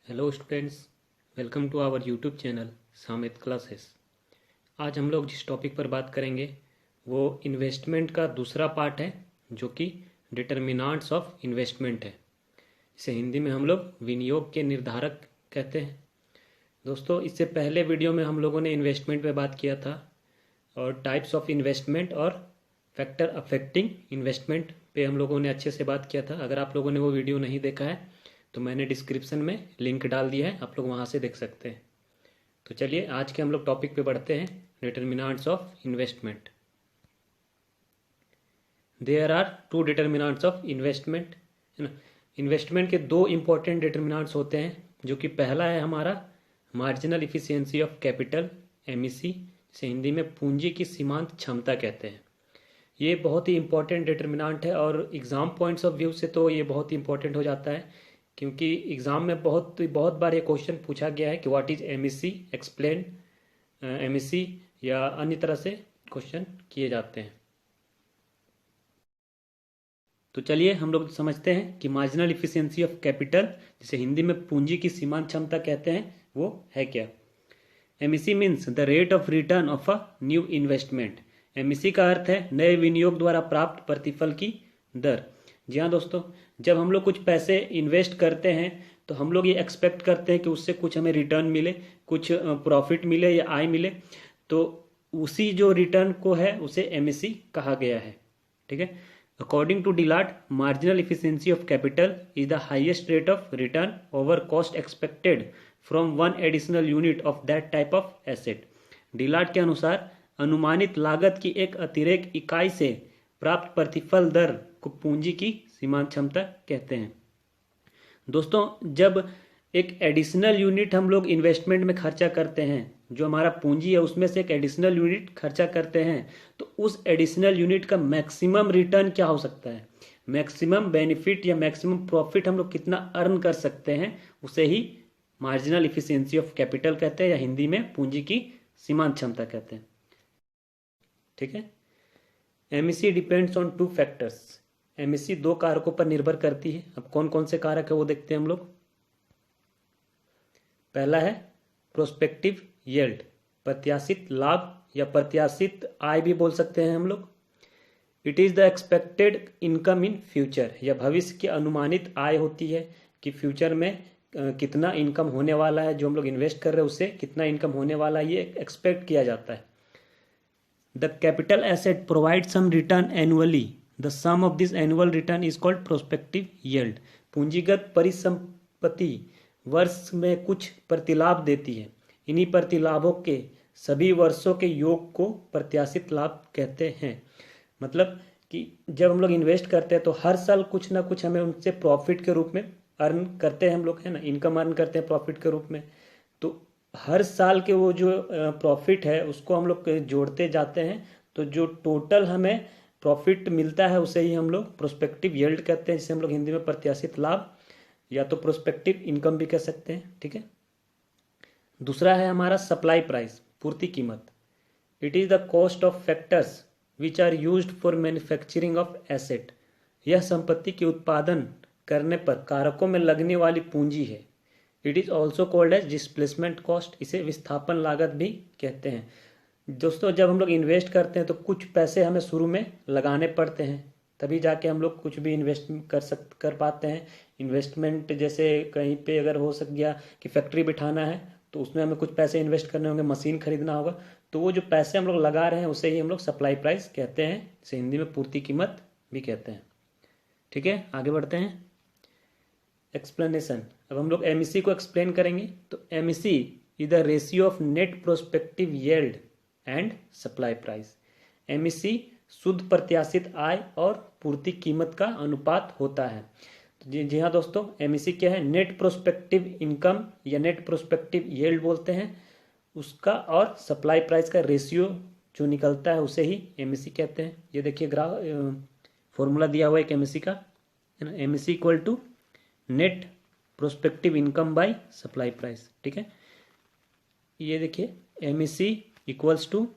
Hello students, welcome to our YouTube channel Samit classes. आज हम लोग जिस टॉपिक पर बात करेंगे वो इन्वेस्टमेंट का दूसरा पार्ट है, जो कि डिटर्मिनांट्स ऑफ इन्वेस्टमेंट है। इसे हिंदी में हम लोग विनियोग के निर्धारक कहते हैं। दोस्तों, इससे पहले वीडियो में हम लोगों ने इन्वेस्टमेंट पे बात किया था और टाइप्स ऑफ इन्वेस्टमेंट और फैक्टर अफेक्टिंग इन्वेस्टमेंट पे हम लोगों ने अच्छे से बात किया था। अगर आप लोगों ने वो वीडियो नहीं देखा है तो मैंने डिस्क्रिप्शन में लिंक डाल दिया है, आप लोग वहाँ से देख सकते हैं। तो चलिए आज के हम लोग टॉपिक पे बढ़ते हैं, determinants of investment. There are two determinants of investment, है ना। इन्वेस्टमेंट के दो इंपॉर्टेंट डिटर्मिनांट्स होते हैं, जो कि पहला है हमारा marginal efficiency of capital, MEC, जिसे हिंदी में पूंजी की सीमांत क्षमता कहते हैं। ये बहुत ही इंपॉर्टेंट डिटर्मिनांट है और एग्ज़ाम पॉइंट्स ऑफ व्यू से तो ये बहुत ही इंपॉर्टेंट हो जाता है, क्योंकि एग्ज़ाम में बहुत बहुत बार ये क्वेश्चन पूछा गया है कि what is MEC, explain MEC, या अन्य तरह से क्वेश्चन किए जाते हैं। तो चलिए हम लोग समझते हैं कि मार्जिनल इफिशियंसी ऑफ कैपिटल, जिसे हिंदी में पूंजी की सीमांत क्षमता कहते हैं, वो है क्या। MEC means the rate of return of a new investment. MEC का अर्थ है नए विनियोग द्वारा प्राप्त प्रतिफल की दर। जी हाँ दोस्तों, जब हम लोग कुछ पैसे इन्वेस्ट करते हैं तो हम लोग ये एक्सपेक्ट करते हैं कि उससे कुछ हमें रिटर्न मिले, कुछ प्रॉफिट मिले या आय मिले। तो उसी जो रिटर्न को है उसे MEC कहा गया है। ठीक है। According to Dillard, marginal efficiency of capital is the highest rate of return over cost expected from one additional unit of that type of asset. Dillard के अनुसार अनुमानित लागत की एक अतिरिक्त इकाई से प्राप्त प्रतिफल दर को पूंजी की सीमांत क्षमता कहते हैं। दोस्तों, जब एक एडिशनल यूनिट हम लोग इन्वेस्टमेंट में खर्चा करते हैं, जो हमारा पूंजी है उसमें से एक एडिशनल यूनिट खर्चा करते हैं, तो उस एडिशनल यूनिट का मैक्सिमम रिटर्न क्या हो सकता है, मैक्सिमम बेनिफिट या मैक्सिमम प्रॉफिट हम लोग कितना अर्न कर सकते हैं, उसे ही मार्जिनल इफिशियंसी ऑफ कैपिटल कहते हैं, या हिंदी में पूंजी की सीमांत क्षमता कहते हैं। ठीक है। MEC depends on two factors. MEC दो कारकों पर निर्भर करती है। अब कौन कौन से कारक है वो देखते हैं हम लोग। पहला है प्रोस्पेक्टिव यील्ड, प्रत्याशित लाभ या प्रत्याशित आय भी बोल सकते हैं हम लोग। It is the expected income in future, यह भविष्य की अनुमानित आय होती है कि फ्यूचर में कितना इनकम होने वाला है, जो हम लोग इन्वेस्ट कर रहे हैं उससे कितना इनकम होने वाला है, ये एक्सपेक्ट किया जाता है। The capital asset provide some return annually, the sum of this annual return is called prospective yield. पूंजीगत परिसंपत्ति वर्ष में कुछ प्रतिलाभ देती है। इन्हीं प्रतिलाभों के सभी वर्षों के योग को प्रत्याशित लाभ कहते हैं। मतलब कि जब हम लोग इन्वेस्ट करते हैं तो हर साल कुछ ना कुछ हमें उनसे प्रॉफिट के रूप में अर्न करते हैं हम लोग, है ना, इनकम अर्न करते हैं प्रॉफिट के रूप में। तो हर साल के वो जो प्रॉफिट है उसको हम लोग जोड़ते जाते हैं, तो जो टोटल हमें प्रॉफिट मिलता है उसे ही हम लोग प्रोस्पेक्टिव यील्ड कहते हैं, जिसे हम लोग हिंदी में प्रत्याशित लाभ या तो प्रोस्पेक्टिव इनकम भी कह सकते हैं। ठीक है। दूसरा है हमारा सप्लाई प्राइस, पूर्ति कीमत। It is the cost of factors which are used for manufacturing of asset. यह संपत्ति के उत्पादन करने पर कारकों में लगने वाली पूंजी है। It is also called as displacement cost, इसे विस्थापन लागत भी कहते हैं। दोस्तों, जब हम लोग इन्वेस्ट करते हैं तो कुछ पैसे हमें शुरू में लगाने पड़ते हैं, तभी जाके हम लोग कुछ भी इन्वेस्ट कर पाते हैं। इन्वेस्टमेंट जैसे कहीं पे अगर हो सक गया कि फैक्ट्री बिठाना है तो उसमें हमें कुछ पैसे इन्वेस्ट करने होंगे, मशीन खरीदना होगा, तो वो जो पैसे हम लोग लगा रहे हैं उसे ही हम लोग सप्लाई प्राइस कहते हैं, इसे हिंदी में पूर्ति कीमत भी कहते हैं। ठीक है, आगे बढ़ते हैं। एक्सप्लेनेशन। अब हम लोग MEC को एक्सप्लेन करेंगे। तो MEC is the ratio of net prospective yield and supply price. MEC शुद्ध प्रत्याशित आय और पूर्ति कीमत का अनुपात होता है। तो जी हाँ दोस्तों, MEC क्या है, नेट प्रोस्पेक्टिव इनकम या नेट प्रोस्पेक्टिव यील्ड बोलते हैं उसका, और सप्लाई प्राइस का रेशियो जो निकलता है उसे ही MEC कहते हैं। ये देखिए फॉर्मूला दिया हुआ है MEC का, है ना, MEC equal to net prospective income by supply price. ठीक है। ये देखिए MEC equals to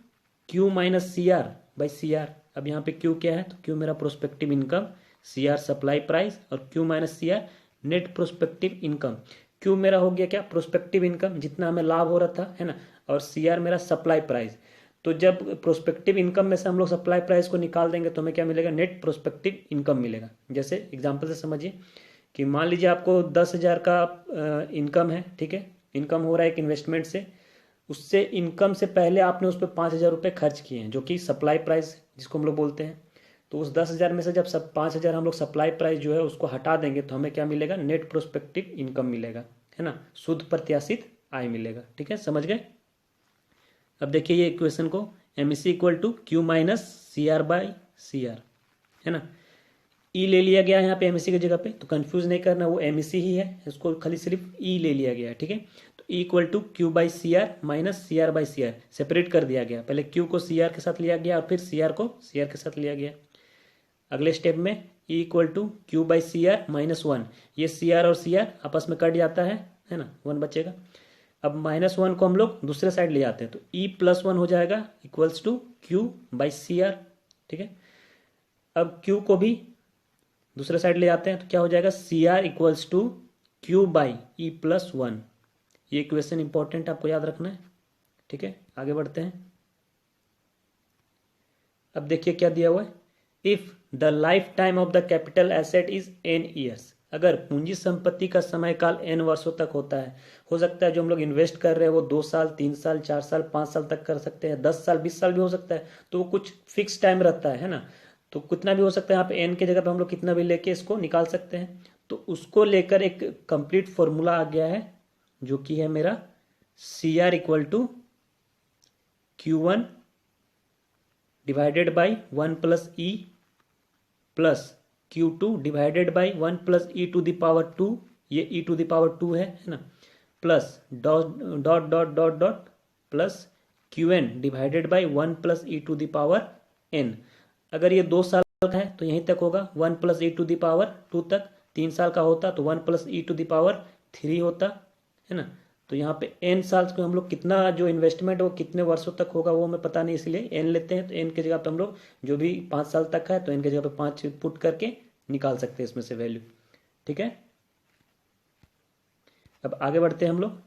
Q minus CR by CR। अब यहाँ पे Q क्या है, तो Q मेरा prospective income, CR supply price और Q minus CR net prospective income. Q मेरा हो गया क्या, प्रोस्पेक्टिव इनकम, जितना हमें लाभ हो रहा था, है ना, और सी आर मेरा सप्लाई प्राइस। तो जब प्रोस्पेक्टिव इनकम में से हम लोग सप्लाई प्राइस को निकाल देंगे तो हमें क्या मिलेगा, नेट प्रोस्पेक्टिव इनकम मिलेगा। जैसे एग्जांपल से समझिए कि मान लीजिए आपको 10,000 का इनकम है, ठीक है, इनकम हो रहा है एक इन्वेस्टमेंट से, उससे इनकम से पहले आपने उस पर 5,000 रुपये खर्च किए हैं, जो कि सप्लाई प्राइस जिसको हम लोग बोलते हैं। तो उस 10,000 में से जब 5,000 हम लोग सप्लाई प्राइस जो है उसको हटा देंगे तो हमें क्या मिलेगा, नेट प्रोस्पेक्टिव इनकम मिलेगा, है ना, शुद्ध प्रत्याशित आय मिलेगा। ठीक है, समझ गए। अब देखिए ये इक्वेशन को, M E C equal to Q minus C R by C R, है ना, ई ले लिया गया है यहाँ पे एम ई सी की जगह पे, तो कंफ्यूज नहीं करना, वो एम ई सी ही है, इसको खाली सिर्फ ई ले लिया गया है। ठीक है, तो E equal to Q by C R minus C R by C R, separate कर दिया गया, पहले क्यू को सी आर के साथ लिया गया और फिर सी आर को सी आर के साथ लिया गया। अगले स्टेप में E equal to Q by C R minus one, ये सी आर और सी आर आपस में कट जाता है ना, वन बचेगा। अब माइनस वन को हम लोग दूसरे साइड ले जाते हैं तो ई प्लस वन हो जाएगा equals to Q by C R. ठीक है, अब क्यू को भी दूसरे साइड ले जाते हैं तो क्या हो जाएगा, C R equals to Q by E plus one. ये इक्वेशन इंपॉर्टेंट आपको याद रखना है। ठीक है, आगे बढ़ते हैं। अब देखिए क्या दिया हुआ है, if the life time of the capital asset is n years, अगर पूंजी संपत्ति का समय काल n वर्षों तक होता है, हो सकता है जो हम लोग इन्वेस्ट कर रहे हैं वो 2 साल 3 साल 4 साल 5 साल तक कर सकते हैं, 10 साल 20 साल भी हो सकता है, तो वो कुछ फिक्स टाइम रहता है ना, तो कितना भी हो सकता है, यहाँ पे n की जगह पे हम लोग कितना भी लेके इसको निकाल सकते हैं। तो उसको लेकर एक कंप्लीट फॉर्मूला आ गया है जो कि है मेरा C R equal to Q one divided by 1 plus E plus Q2 divided by 1 plus E to the power 2, ये e टू द पावर 2 है ना, plus dot dot dot dot dot plus Qn divided by 1 plus E to the power n। अगर ये 2 साल का है तो यहीं तक होगा 1 plus E to the power 2 तक, 3 साल का होता तो 1 plus E to the power 3 होता, है ना। तो यहाँ पे n साल को हम लोग कितना जो इन्वेस्टमेंट वो कितने वर्षों तक होगा वो हमें पता नहीं, इसलिए n लेते हैं। तो n की जगह पे हम लोग जो भी 5 साल तक है तो n की जगह पे 5 पुट करके निकाल सकते हैं इसमें से वैल्यू। ठीक है, अब आगे बढ़ते हैं हम लोग।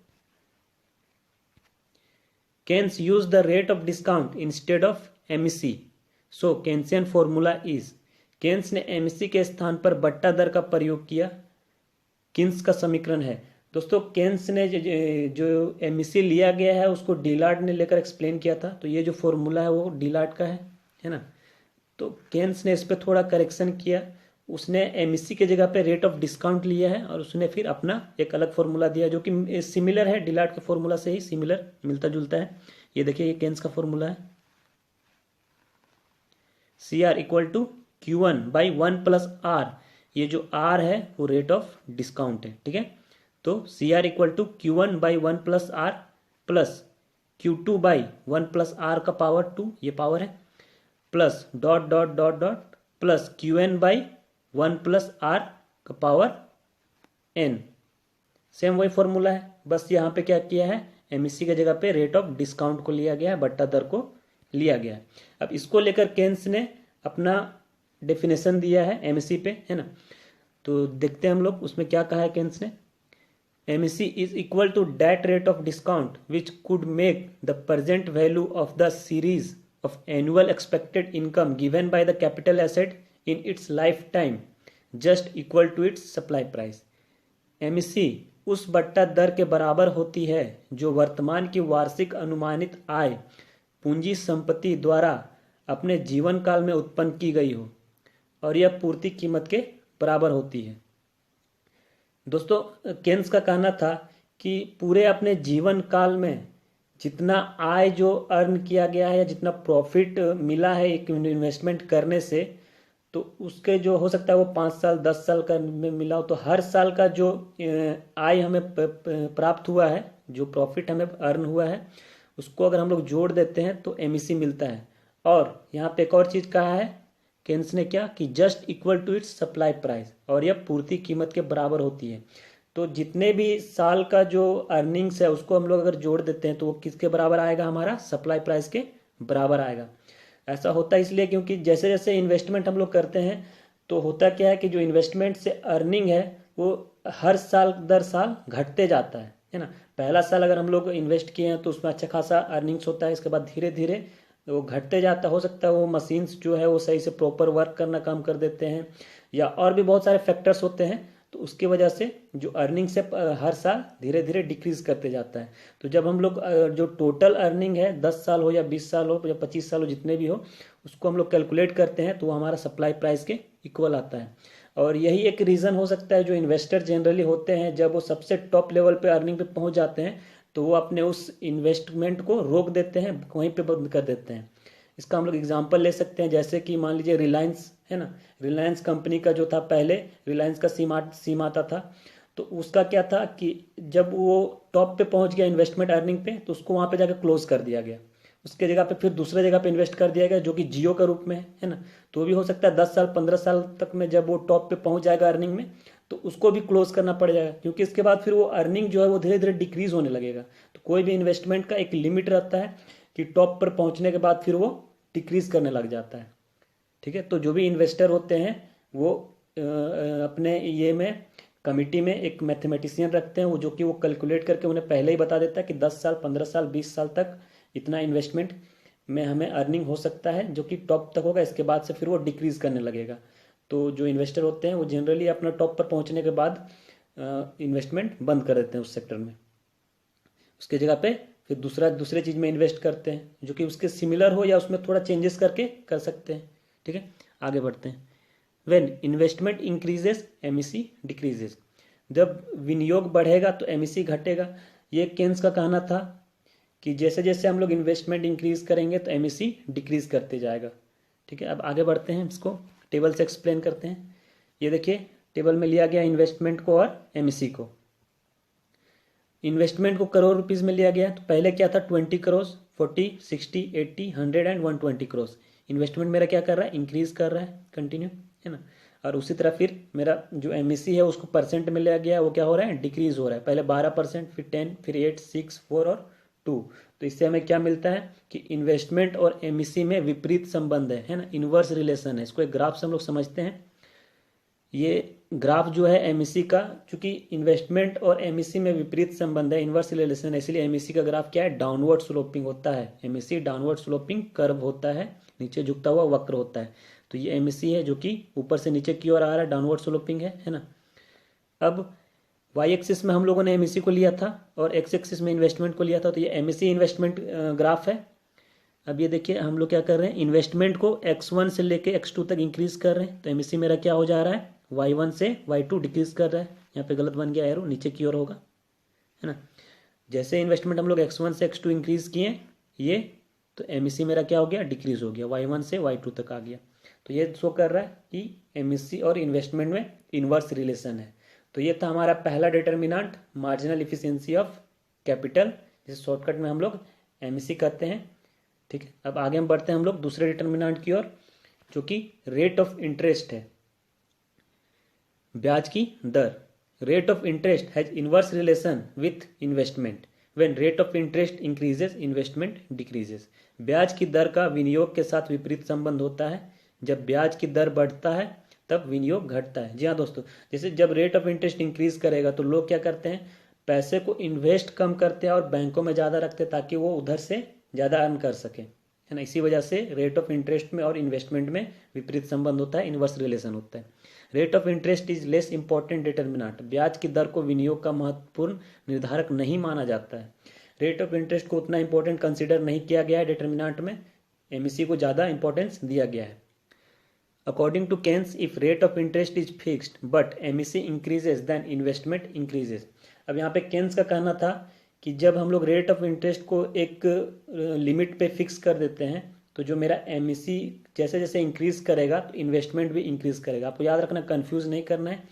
Keynes use the rate of discount instead of MEC, so Keynesian formula is, Keynes ने एमईसी के स्थान पर बट्टा दर का प्रयोग किया, किन्स का समीकरण है। दोस्तों केन्स ने जो एमईसी लिया गया है उसको डिलार्ड ने लेकर एक्सप्लेन किया था, तो ये जो फॉर्मूला है वो डिलार्ड का है ना। तो केन्स ने इस पर थोड़ा करेक्शन किया, उसने एमईसी के जगह पे रेट ऑफ डिस्काउंट लिया है और उसने फिर अपना एक अलग फॉर्मूला दिया जो कि सिमिलर है, डिलार्ड के फॉर्मूला से ही सिमिलर मिलता जुलता है। ये देखिए ये केन्स का फॉर्मूला है, C R equal to Q one by 1 plus R, ये जो आर है वो रेट ऑफ डिस्काउंट है। ठीक है, तो C R equal to Q one by 1 plus R plus Q two by 1 plus R का पावर 2, ये पावर है, plus dot dot dot dot plus Q N by 1 plus R का power एन। Same वही फॉर्मूला है, बस यहाँ पे क्या किया है, एमईसी की जगह पे रेट ऑफ डिस्काउंट को लिया गया है, बट्टा दर को लिया गया है। अब इसको लेकर केन्स ने अपना डेफिनेशन दिया है एमईसी पे, है ना। तो देखते हैं हम लोग उसमें क्या कहा है केन्स ने। MEC is equal to that rate of discount which could make the present value of the series of annual expected income given by the capital asset in its lifetime just equal to its supply price. MEC उस बट्टा दर के बराबर होती है जो वर्तमान की वार्षिक अनुमानित आय पूंजी संपत्ति द्वारा अपने जीवन काल में उत्पन्न की गई हो और यह पूर्ति कीमत के बराबर होती है। दोस्तों केन्स का कहना था कि पूरे अपने जीवन काल में जितना आय जो अर्न किया गया है या जितना प्रॉफिट मिला है एक इन्वेस्टमेंट करने से, तो उसके जो हो सकता है वो 5 साल 10 साल का में मिला हो, तो हर साल का जो आय हमें प्राप्त हुआ है, जो प्रॉफिट हमें अर्न हुआ है, उसको अगर हम लोग जोड़ देते हैं तो एमईसी मिलता है। और यहाँ पे एक और चीज़ कहा है केन्स ने क्या कि just equal to it's supply price, और यह पूर्ति कीमत के बराबर होती है। तो जितने भी साल का जो अर्निंग्स है उसको हम लोग अगर जोड़ देते हैं तो वो किसके बराबर आएगा, हमारा सप्लाई प्राइस के बराबर आएगा। ऐसा होता है इसलिए क्योंकि जैसे जैसे इन्वेस्टमेंट हम लोग करते हैं तो होता क्या है कि जो इन्वेस्टमेंट से अर्निंग है वो हर साल दर साल घटते जाता है ना। पहला साल अगर हम लोग इन्वेस्ट किए हैं तो उसमें अच्छा खासा अर्निंग्स होता है, इसके बाद धीरे धीरे वो घटते जाता है। हो सकता है वो मशीन्स जो है वो सही से प्रॉपर वर्क करना काम कर देते हैं, या और भी बहुत सारे फैक्टर्स होते हैं, तो उसकी वजह से जो अर्निंग्स है हर साल धीरे धीरे डिक्रीज करते जाता है। तो जब हम लोग जो टोटल अर्निंग है 10 साल हो या 20 साल हो या 25 साल हो, जितने भी हो, उसको हम लोग कैलकुलेट करते हैं तो वो हमारा सप्लाई प्राइस के इक्वल आता है। और यही एक रीज़न हो सकता है जो इन्वेस्टर जनरली होते हैं, जब वो सबसे टॉप लेवल पे अर्निंग पे पहुंच जाते हैं तो वो अपने उस इन्वेस्टमेंट को रोक देते हैं, वहीं पे बंद कर देते हैं। इसका हम लोग एग्जांपल ले सकते हैं, जैसे कि मान लीजिए रिलायंस है ना। रिलायंस कंपनी का जो था, पहले रिलायंस का सिम आता था, तो उसका क्या था कि जब वो टॉप पे पहुंच गया इन्वेस्टमेंट अर्निंग पे, तो उसको वहां पे जाकर क्लोज कर दिया गया। उसके जगह पे फिर दूसरे जगह पे इन्वेस्ट कर दिया गया जो कि जियो के रूप में है ना। तो भी हो सकता है 10 साल 15 साल तक में जब वो टॉप पे पहुंच जाएगा अर्निंग में, तो उसको भी क्लोज करना पड़ जाएगा, क्योंकि इसके बाद फिर वो अर्निंग जो है वो धीरे धीरे डिक्रीज होने लगेगा। तो कोई भी इन्वेस्टमेंट का एक लिमिट रहता है कि टॉप पर पहुंचने के बाद फिर वो डिक्रीज करने लग जाता है। ठीक है, तो जो भी इन्वेस्टर होते हैं वो अपने ये में कमिटी में एक मैथमेटिशियन रखते हैं, वो जो कि वो कैलकुलेट करके उन्हें पहले ही बता देता है कि 10 साल 15 साल 20 साल तक इतना इन्वेस्टमेंट में हमें अर्निंग हो सकता है, जो कि टॉप तक होगा। इसके बाद से फिर वो डिक्रीज करने लगेगा। तो जो इन्वेस्टर होते हैं वो जनरली अपना टॉप पर पहुंचने के बाद इन्वेस्टमेंट बंद कर देते हैं उस सेक्टर में। उसके जगह पे फिर दूसरे चीज़ में इन्वेस्ट करते हैं जो कि उसके सिमिलर हो या उसमें थोड़ा चेंजेस करके कर सकते हैं। ठीक है, आगे बढ़ते हैं। When investment increases MEC decreases. जब विनियोग बढ़ेगा तो एमईसी घटेगा। ये केन्स का कहना था कि जैसे जैसे हम लोग इन्वेस्टमेंट इंक्रीज करेंगे तो एमईसी डिक्रीज करते जाएगा। ठीक है, अब आगे बढ़ते हैं, इसको टेबल से एक्सप्लेन करते हैं। ये देखिए, टेबल में लिया गया इन्वेस्टमेंट को और एमईसी को। इन्वेस्टमेंट को करोड़ रुपीस में लिया गया, तो पहले क्या था 20 करोड़, 40, 60, 80, 100 एंड 120 करोड़। इन्वेस्टमेंट मेरा क्या कर रहा है, इंक्रीज कर रहा है कंटिन्यू, है ना। और उसी तरह फिर मेरा जो एमईसी है उसको परसेंट में लिया गया, वो क्या हो रहा है, डिक्रीज हो रहा है। पहले 12%, फिर 10, फिर 8, 6, 4 और 2। तो इससे हमें क्या मिलता है कि इन्वेस्टमेंट और एमईसी में विपरीत संबंध है ना, इनवर्स रिलेशन है। इसको एक ग्राफ से हम लोग समझते हैं। ये ग्राफ जो है एमईसी का, चूंकि इन्वेस्टमेंट और एमईसी में विपरीत संबंध है, इनवर्स रिलेशन है, इसलिए एमईसी का ग्राफ क्या है, डाउनवर्ड स्लोपिंग होता है। एमईसी डाउनवर्ड स्लोपिंग कर्व होता है, नीचे झुकता हुआ वक्र होता है। तो ये एमईसी है जो कि ऊपर से नीचे की ओर आ रहा है, डाउनवर्ड स्लोपिंग है ना। अब वाई एक्सिस में हम लोगों ने एमईसी को लिया था और एक्स एक्सिस में इन्वेस्टमेंट को लिया था, तो ये एमईसी इन्वेस्टमेंट ग्राफ है। अब ये देखिए हम लोग क्या कर रहे हैं, इन्वेस्टमेंट को x1 से लेके x2 तक इंक्रीज कर रहे हैं, तो एमईसी मेरा क्या हो जा रहा है, y1 से y2 डिक्रीज कर रहा है। यहाँ पे गलत बन गया एरो, नीचे की ओर होगा, है ना। जैसे इन्वेस्टमेंट हम लोग x1 से x2 इंक्रीज किए ये, तो एमईसी मेरा क्या हो गया, डिक्रीज हो गया, y1 से y2 तक आ गया। तो ये शो कर रहा है कि एमईसी और इन्वेस्टमेंट में इनवर्स रिलेशन है। तो ये था हमारा पहला determinant, marginal efficiency of capital, जिसे शॉर्टकट में हम लोग एमईसी कहते हैं। ठीक है, अब आगे हम बढ़ते हैं हम लोग दूसरे डिटर्मिनेंट की ओर, जो कि रेट ऑफ इंटरेस्ट है, ब्याज की दर। Rate of interest has inverse relation with investment. When rate of interest increases investment decreases. ब्याज की दर का विनियोग के साथ विपरीत संबंध होता है। जब ब्याज की दर बढ़ता है तब विनियोग घटता है। जी हाँ दोस्तों, जैसे जब रेट ऑफ इंटरेस्ट इंक्रीज करेगा तो लोग क्या करते हैं, पैसे को इन्वेस्ट कम करते हैं और बैंकों में ज़्यादा रखते हैं ताकि वो उधर से ज़्यादा अर्न कर सके, है ना। इसी वजह से रेट ऑफ इंटरेस्ट में और इन्वेस्टमेंट में विपरीत संबंध होता है, इनवर्स रिलेशन होता है। Rate of interest is less important determinant. ब्याज की दर को विनियोग का महत्वपूर्ण निर्धारक नहीं माना जाता है। रेट ऑफ इंटरेस्ट को उतना इंपॉर्टेंट कंसिडर नहीं किया गया है डिटर्मिनेंट में, एमईसी को ज़्यादा इंपॉर्टेंस दिया गया है। According to Keynes, if rate of interest is fixed but MEC increases then investment increases। अब यहाँ पे केन्स का कहना था कि जब हम लोग रेट ऑफ इंटरेस्ट को एक लिमिट पे फिक्स कर देते हैं तो जो मेरा एमईसी जैसे जैसे इंक्रीज करेगा तो इन्वेस्टमेंट भी इंक्रीज करेगा। आपको याद रखना, कंफ्यूज नहीं करना है।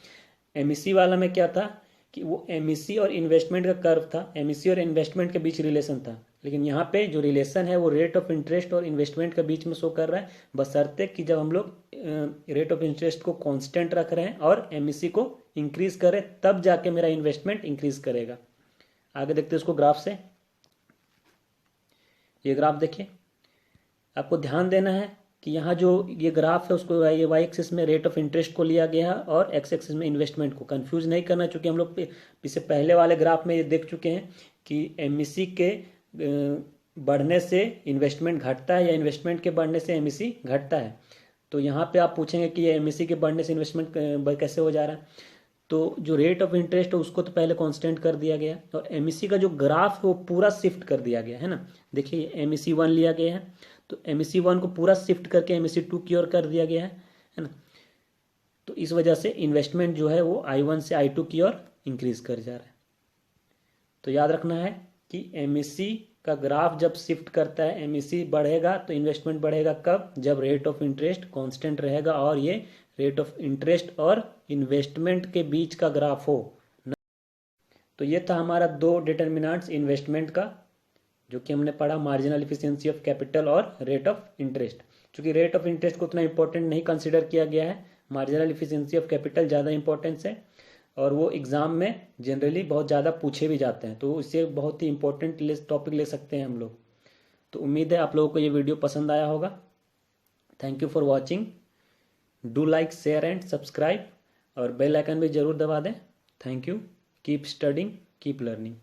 एमईसी वाला में क्या था कि वो एमईसी और इन्वेस्टमेंट का कर्व था, एमईसी और इन्वेस्टमेंट के बीच रिलेशन था। लेकिन यहाँ पे जो रिलेशन है वो रेट ऑफ इंटरेस्ट और इन्वेस्टमेंट के बीच में शो कर रहा है, बशर्ते कि जब हम लोग रेट ऑफ इंटरेस्ट को कांस्टेंट रख रहे हैं और एमईसी को इंक्रीज करें तब जाके मेरा इन्वेस्टमेंट इंक्रीज करेगा। आगे देखते हैं इसको ग्राफ से। ये ग्राफ देखिए, आपको ध्यान देना है कि यहाँ जो ये ग्राफ है उसको ये वाई एक्सिस में रेट ऑफ इंटरेस्ट को लिया गया है और एक्स एक्सिस में इन्वेस्टमेंट को। कंफ्यूज नहीं करना, चूँकि हम लोग इससे पहले वाले ग्राफ में ये देख चुके हैं कि एमईसी के बढ़ने से इन्वेस्टमेंट घटता है या इन्वेस्टमेंट के बढ़ने से एमईसी घटता है। तो यहाँ पे आप पूछेंगे कि ये एमईसी के बढ़ने से इन्वेस्टमेंट कैसे हो जा रहा है। तो जो रेट ऑफ इंटरेस्ट है उसको तो पहले कांस्टेंट कर दिया गया और एमईसी का जो ग्राफ है वो पूरा शिफ्ट कर दिया गया है ना। देखिए एमईसी 1 लिया गया है, तो एमईसी 1 को पूरा शिफ्ट करके एमईसी 2 की ओर कर दिया गया है ना। तो इस वजह से इन्वेस्टमेंट जो है वो I1 से I2 की ओर इंक्रीज कर जा रहा है। तो याद रखना है कि एमईसी का ग्राफ जब शिफ्ट करता है, एमईसी बढ़ेगा तो इन्वेस्टमेंट बढ़ेगा कब? जब रेट ऑफ इंटरेस्ट कांस्टेंट रहेगा और ये रेट ऑफ इंटरेस्ट और इन्वेस्टमेंट के बीच का ग्राफ हो। तो ये था हमारा 2 डिटर्मिनेंट्स इन्वेस्टमेंट का, जो कि हमने पढ़ा, मार्जिनल इफिशियंसी ऑफ कैपिटल और रेट ऑफ इंटरेस्ट। चूंकि रेट ऑफ इंटरेस्ट को उतना इंपॉर्टेंट नहीं कंसिडर किया गया है, मार्जिनल इफिशियंसी ऑफ कैपिटल ज़्यादा इंपॉर्टेंस है और वो एग्ज़ाम में जनरली बहुत ज़्यादा पूछे भी जाते हैं, तो इससे बहुत ही इंपॉर्टेंट टॉपिक ले सकते हैं हम लोग। तो उम्मीद है आप लोगों को ये वीडियो पसंद आया होगा। Thank you for watching. Do like, share and subscribe और बेल आइकन भी ज़रूर दबा दें। Thank you. Keep studying, keep learning.